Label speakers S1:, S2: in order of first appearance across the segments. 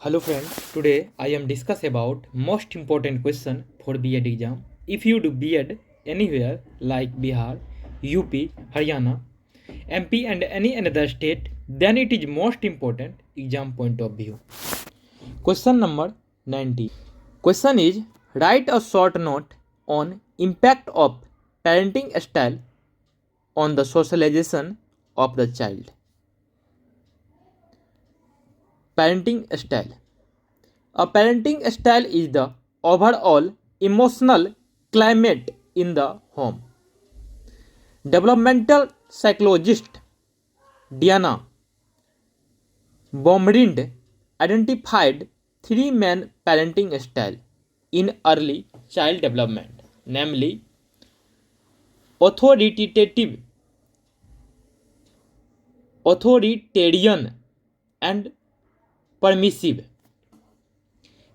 S1: Hello friend, today I am discuss about most important question for B.Ed exam. If you do B.Ed anywhere like Bihar, UP, Haryana, MP and any another state, then it is most important exam point of view. Question number 90. Question is, write a short note on impact of parenting style on the socialization of the child. Parenting style. A parenting style is the overall emotional climate in the home. Developmental psychologist Diana Baumrind identified three main parenting styles in early child development, namely authoritative, authoritarian, and permissive.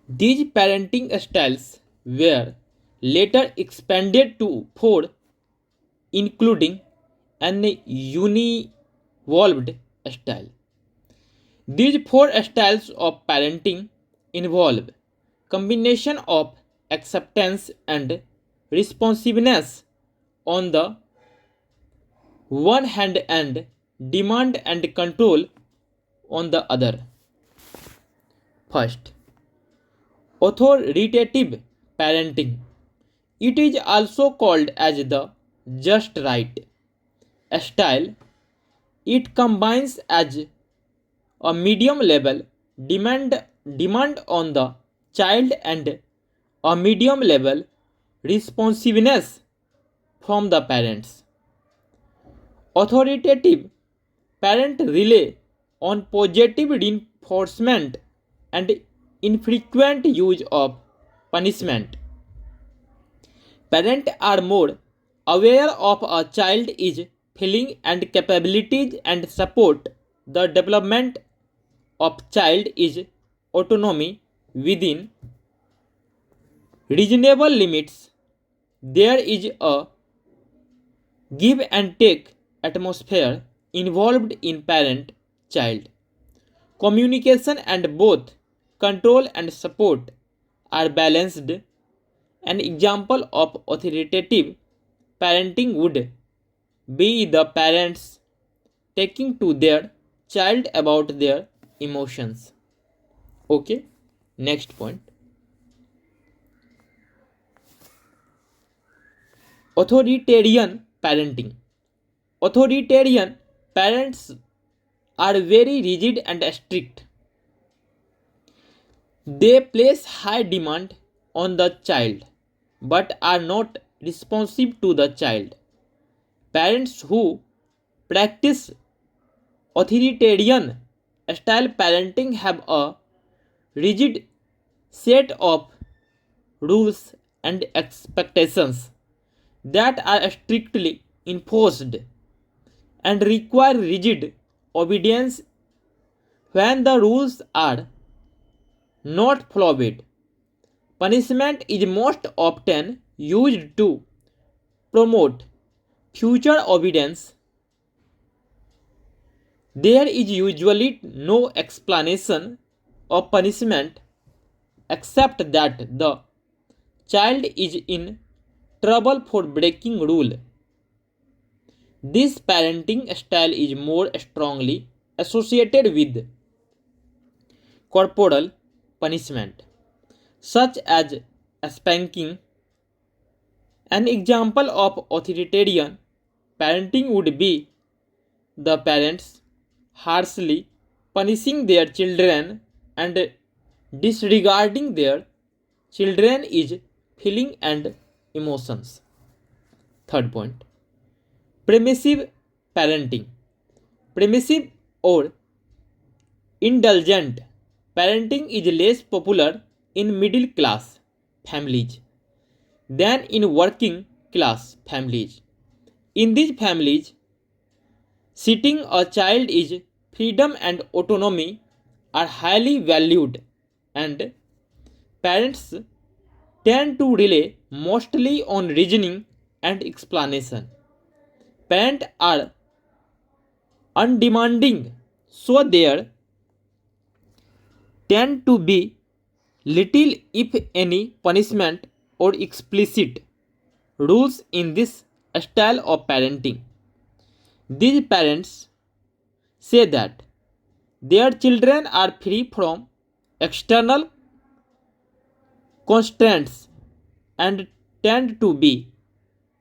S1: These parenting styles were later expanded to four, including an univolved style. These four styles of parenting involve combination of acceptance and responsiveness on the one hand and demand and control on the other. First, authoritative parenting. It is also called as the just right style. It combines as a medium level demand on the child and a medium level responsiveness from the parents. Authoritative parent rely on positive reinforcement and infrequent use of punishment. Parents are more aware of a child is feeling and capabilities and support the development of child is autonomy within reasonable limits. There is a give and take atmosphere involved in parent child communication, and both control and support are balanced. An example of authoritative parenting would be the parents taking to their child about their emotions. Okay, next point. Authoritarian parenting. Authoritarian parents are very rigid and strict. They place high demand on the child but are not responsive to the child. Parents who practice authoritarian style parenting have a rigid set of rules and expectations that are strictly enforced and require rigid obedience. When the rules are not followed, punishment is most often used to promote future obedience. There is usually no explanation of punishment except that the child is in trouble for breaking rule. This parenting style is more strongly associated with corporal punishment, such as spanking. An example of authoritarian parenting would be the parents harshly punishing their children and disregarding their children is feeling and emotions. Third point, permissive parenting. Permissive or indulgent parenting is less popular in middle class families than in working class families. In these families, seeing a child is freedom and autonomy are highly valued, and parents tend to rely mostly on reasoning and explanation. Parents are undemanding, so their tend to be little, if any, punishment or explicit rules in this style of parenting. These parents say that their children are free from external constraints and tend to be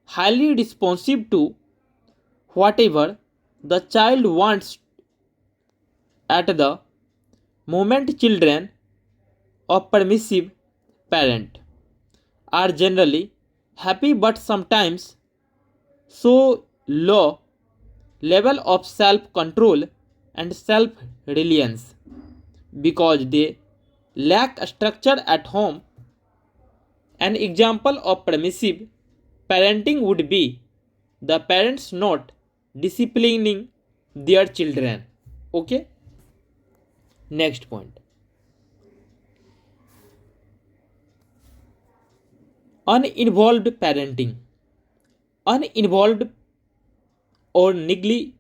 S1: highly responsive to whatever the child wants at the moment. Children of permissive parent are generally happy but sometimes show low level of self-control and self-reliance because they lack a structure at home. An example of permissive parenting would be the parents not disciplining their children. Okay? Next point. Uninvolved parenting. Uninvolved or neglectful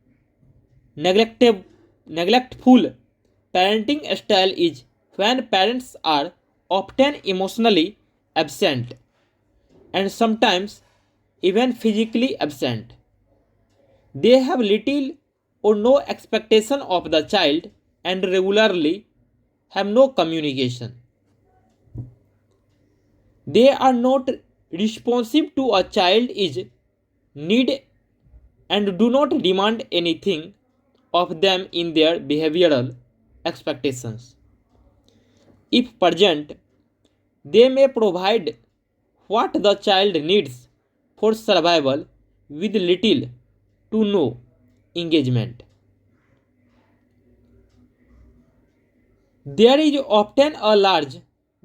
S1: parenting style is when parents are often emotionally absent and sometimes even physically absent. They have little or no expectation of the child and regularly have no communication. They are not responsive to a child's need and do not demand anything of them in their behavioral expectations. If present, they may provide what the child needs for survival with little to no engagement. There is often a large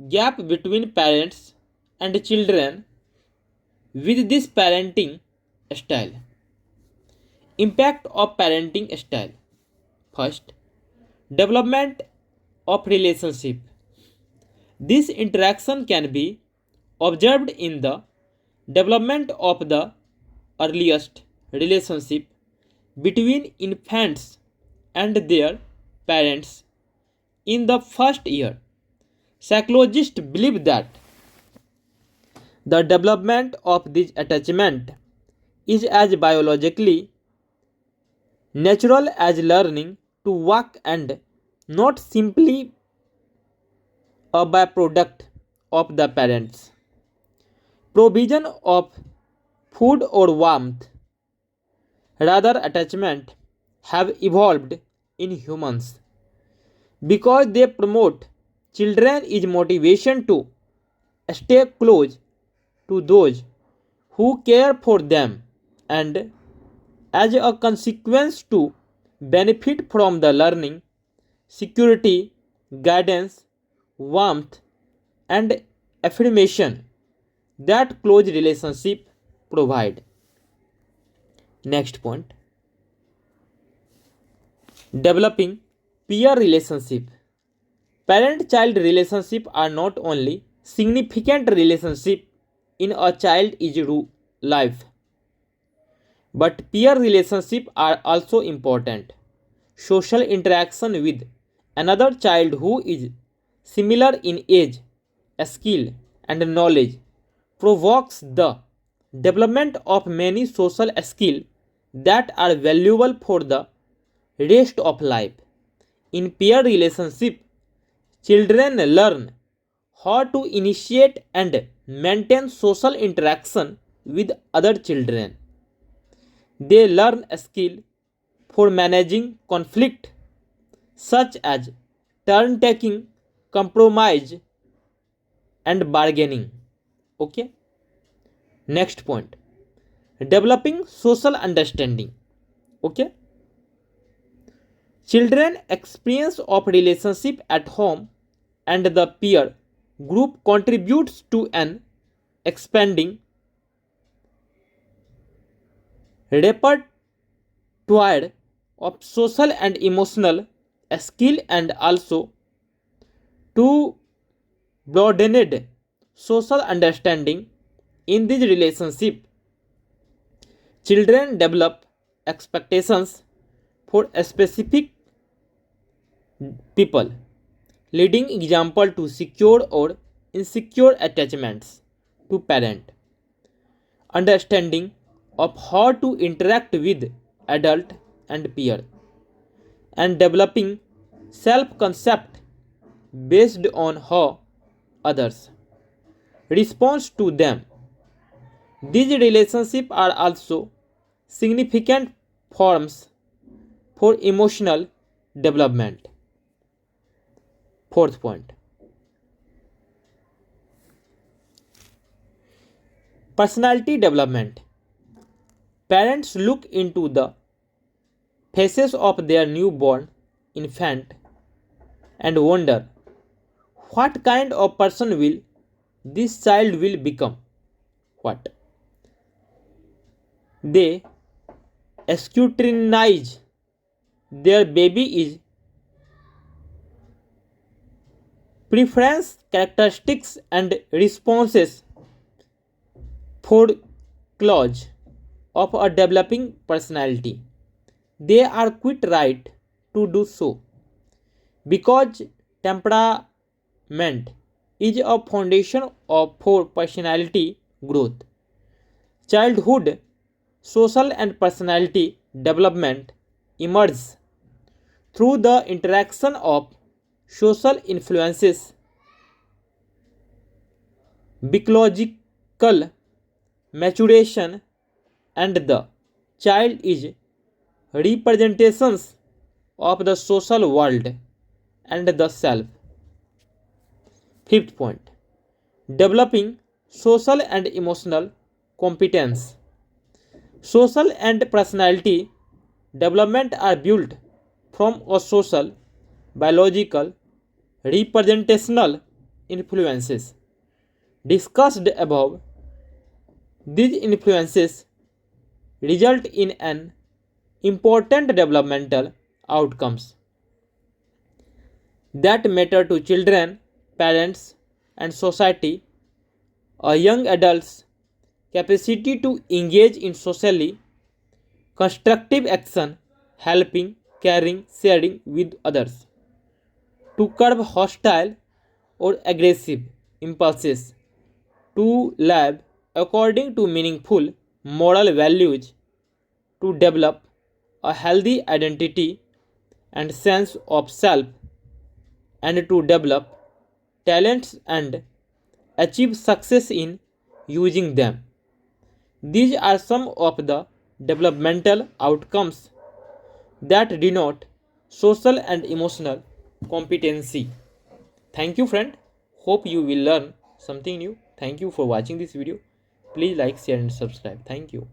S1: gap between parents and children with this parenting style. Impact of parenting style. First, development of relationship. This interaction can be observed in the development of the earliest relationship between infants and their parents in the first year. Psychologists believe that the development of this attachment is as biologically natural as learning to walk and not simply a byproduct of the parents' provision of food or warmth. Rather, attachment have evolved in humans because they promote children is motivation to stay close to those who care for them and as a consequence to benefit from the learning, security, guidance, warmth, and affirmation that close relationship provide. Next point. Developing peer relationship. Parent-child relationship are not only significant relationship in a child's life, but peer relationships are also important. Social interaction with another child who is similar in age, skill, and knowledge provokes the development of many social skills that are valuable for the rest of life. In peer relationship, children learn how to initiate and maintain social interaction with other children. They learn a skill for managing conflict such as turn taking, compromise, and bargaining. Okay? Next point. Developing social understanding. Okay? Children experience of relationship at home and the peer group contributes to an expanding repertoire of social and emotional skill and also to broadened social understanding. In this relationship, children develop expectations for a specific people, leading example to secure or insecure attachments to parent, understanding of how to interact with adult and peer, and developing self-concept based on how others respond to them. These relationships are also significant forms for emotional development. Fourth point, personality development. Parents look into the faces of their newborn infant and wonder what kind of person will this child will become. What? They scrutinize their baby is preference, characteristics and responses for clues of a developing personality. They are quite right to do so because temperament is a foundation for personality growth. Childhood, social and personality development emerges through the interaction of social influences, psychological maturation, and the child is representations of the social world and the self. Fifth point, developing social and emotional competence. Social and personality development are built from a social, biological, representational influences discussed above. These influences result in an important developmental outcomes that matter to children, parents, and society. A young adult's capacity to engage in socially constructive action, helping, caring, sharing with others, to curb hostile or aggressive impulses, to live according to meaningful moral values, to develop a healthy identity and sense of self, and to develop talents and achieve success in using them. These are some of the developmental outcomes that denote social and emotional competency. Thank you, friend. Hope you will learn something new. Thank you for watching this video. Please like, share, and subscribe. Thank you.